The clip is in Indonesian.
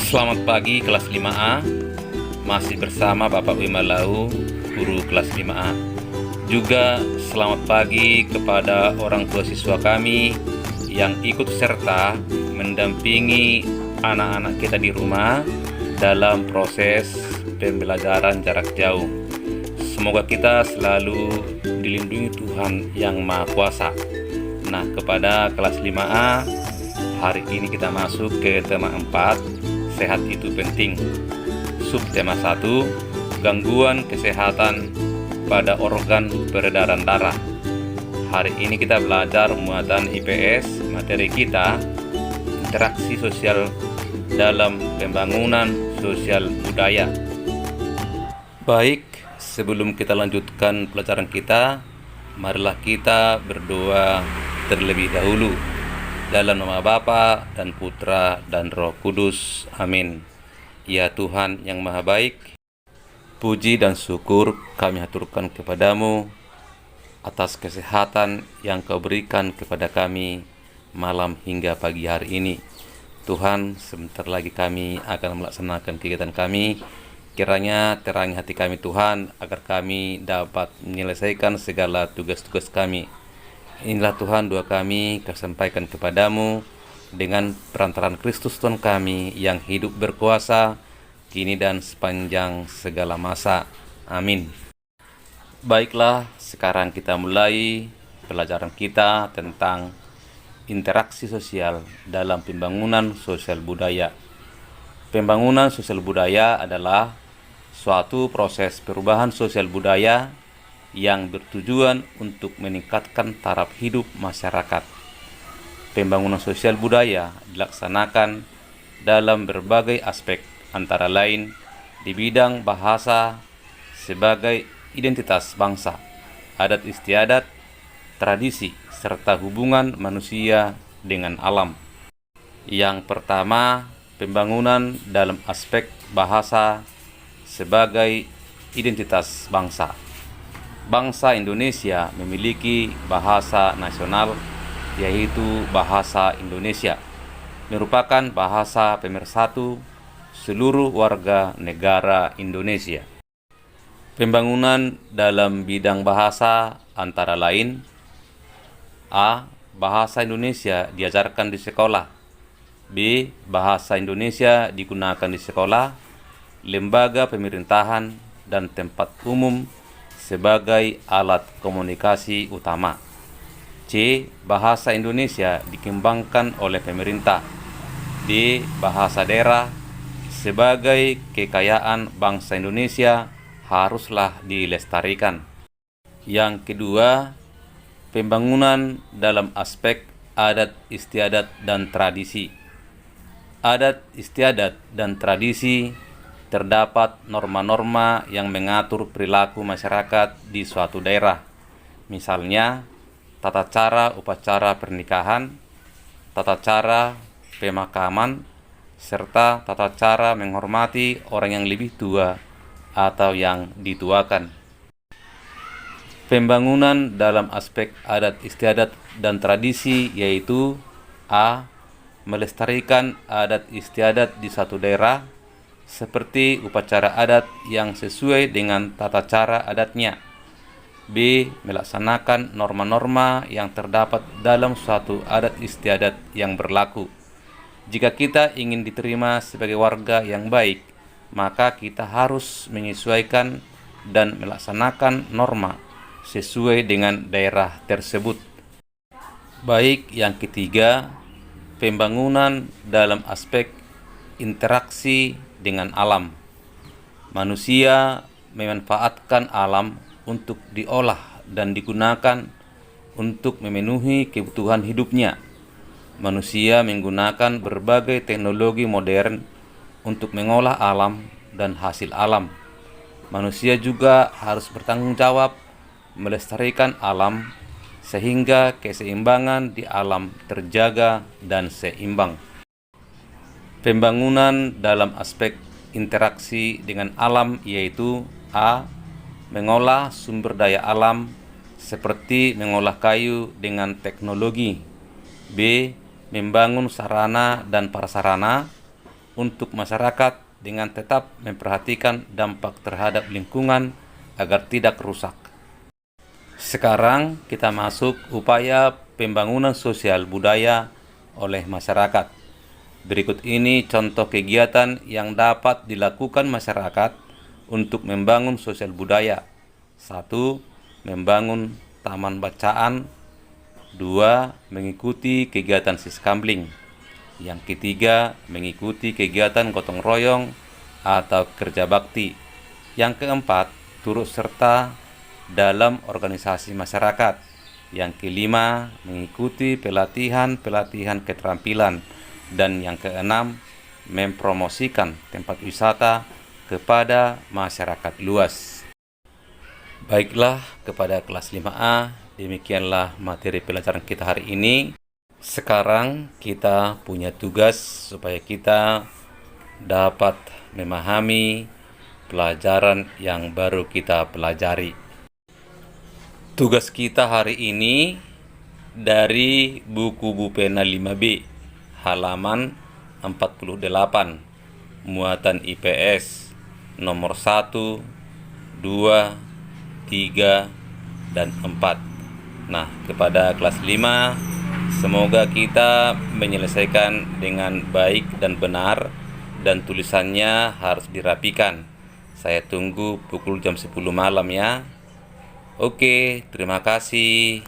Selamat pagi kelas 5A. Masih bersama Bapak Wimalau, guru kelas 5A. Juga selamat pagi kepada orang tua siswa kami yang ikut serta mendampingi anak-anak kita di rumah dalam proses pembelajaran jarak jauh. Semoga kita selalu dilindungi Tuhan yang Maha Kuasa. Nah, kepada kelas 5A, hari ini kita masuk ke tema 4, sehat itu penting. Subtema 1, gangguan kesehatan pada organ peredaran darah. Hari ini kita belajar muatan IPS. Materi kita interaksi sosial dalam pembangunan sosial budaya. Baik, sebelum kita lanjutkan pelajaran kita, marilah kita berdoa terlebih dahulu. Dalam nama Bapa dan Putra dan Roh Kudus. Amin. Ya Tuhan yang Maha Baik, puji dan syukur kami haturkan kepadamu atas kesehatan yang Kau berikan kepada kami malam hingga pagi hari ini. Tuhan, sebentar lagi kami akan melaksanakan kegiatan kami. Kiranya terangi hati kami Tuhan, agar kami dapat menyelesaikan segala tugas-tugas kami. Inilah Tuhan doa kami sampaikan kepadamu dengan perantaraan Kristus Tuhan kami yang hidup berkuasa kini dan sepanjang segala masa. Amin. Baiklah, sekarang kita mulai pelajaran kita tentang interaksi sosial dalam pembangunan sosial budaya. Pembangunan sosial budaya adalah suatu proses perubahan sosial budaya yang bertujuan untuk meningkatkan taraf hidup masyarakat. Pembangunan sosial budaya dilaksanakan dalam berbagai aspek, antara lain di bidang bahasa sebagai identitas bangsa, adat istiadat, tradisi, serta hubungan manusia dengan alam. Yang pertama, pembangunan dalam aspek bahasa sebagai identitas bangsa. Bangsa Indonesia memiliki bahasa nasional, yaitu bahasa Indonesia, merupakan bahasa pemersatu seluruh warga negara Indonesia. Pembangunan dalam bidang bahasa antara lain: A. Bahasa Indonesia diajarkan di sekolah. B. Bahasa Indonesia digunakan di sekolah, lembaga pemerintahan, dan tempat umum sebagai alat komunikasi utama. C. Bahasa Indonesia dikembangkan oleh pemerintah. D. Bahasa daerah sebagai kekayaan bangsa Indonesia haruslah dilestarikan. Yang kedua, pembangunan dalam aspek adat istiadat dan tradisi. Adat istiadat dan tradisi terdapat norma-norma yang mengatur perilaku masyarakat di suatu daerah. Misalnya, tata cara upacara pernikahan, tata cara pemakaman, serta tata cara menghormati orang yang lebih tua atau yang dituakan. Pembangunan dalam aspek adat istiadat dan tradisi yaitu: A. Melestarikan adat istiadat di suatu daerah, seperti upacara adat yang sesuai dengan tata cara adatnya. B. Melaksanakan norma-norma yang terdapat dalam suatu adat istiadat yang berlaku. Jika kita ingin diterima sebagai warga yang baik, maka kita harus menyesuaikan dan melaksanakan norma sesuai dengan daerah tersebut. Baik, yang ketiga, pembangunan dalam aspek interaksi dengan alam. Manusia memanfaatkan alam untuk diolah dan digunakan untuk memenuhi kebutuhan hidupnya. Manusia menggunakan berbagai teknologi modern untuk mengolah alam dan hasil alam. Manusia juga harus bertanggung jawab melestarikan alam sehingga keseimbangan di alam terjaga dan seimbang. Pembangunan dalam aspek interaksi dengan alam yaitu: A. Mengolah sumber daya alam seperti mengolah kayu dengan teknologi. B. Membangun sarana dan prasarana untuk masyarakat dengan tetap memperhatikan dampak terhadap lingkungan agar tidak rusak. Sekarang kita masuk upaya pembangunan sosial budaya oleh masyarakat. Berikut ini contoh kegiatan yang dapat dilakukan masyarakat untuk membangun sosial budaya. 1. Membangun taman bacaan. 2. Mengikuti kegiatan siskambling. Yang ketiga, mengikuti kegiatan gotong royong atau kerja bakti. Yang keempat, turut serta dalam organisasi masyarakat. Yang kelima, mengikuti pelatihan-pelatihan keterampilan. Dan yang keenam, mempromosikan tempat wisata kepada masyarakat luas. Baiklah, kepada kelas 5A, demikianlah materi pelajaran kita hari ini. Sekarang kita punya tugas supaya kita dapat memahami pelajaran yang baru kita pelajari. Tugas kita hari ini dari buku Bupena 5B, halaman 48, muatan IPS nomor 1, 2, 3, dan 4. Nah, kepada kelas 5, semoga kita menyelesaikan dengan baik dan benar, dan tulisannya harus dirapikan. Saya tunggu pukul jam 10 malam ya. Oke, terima kasih.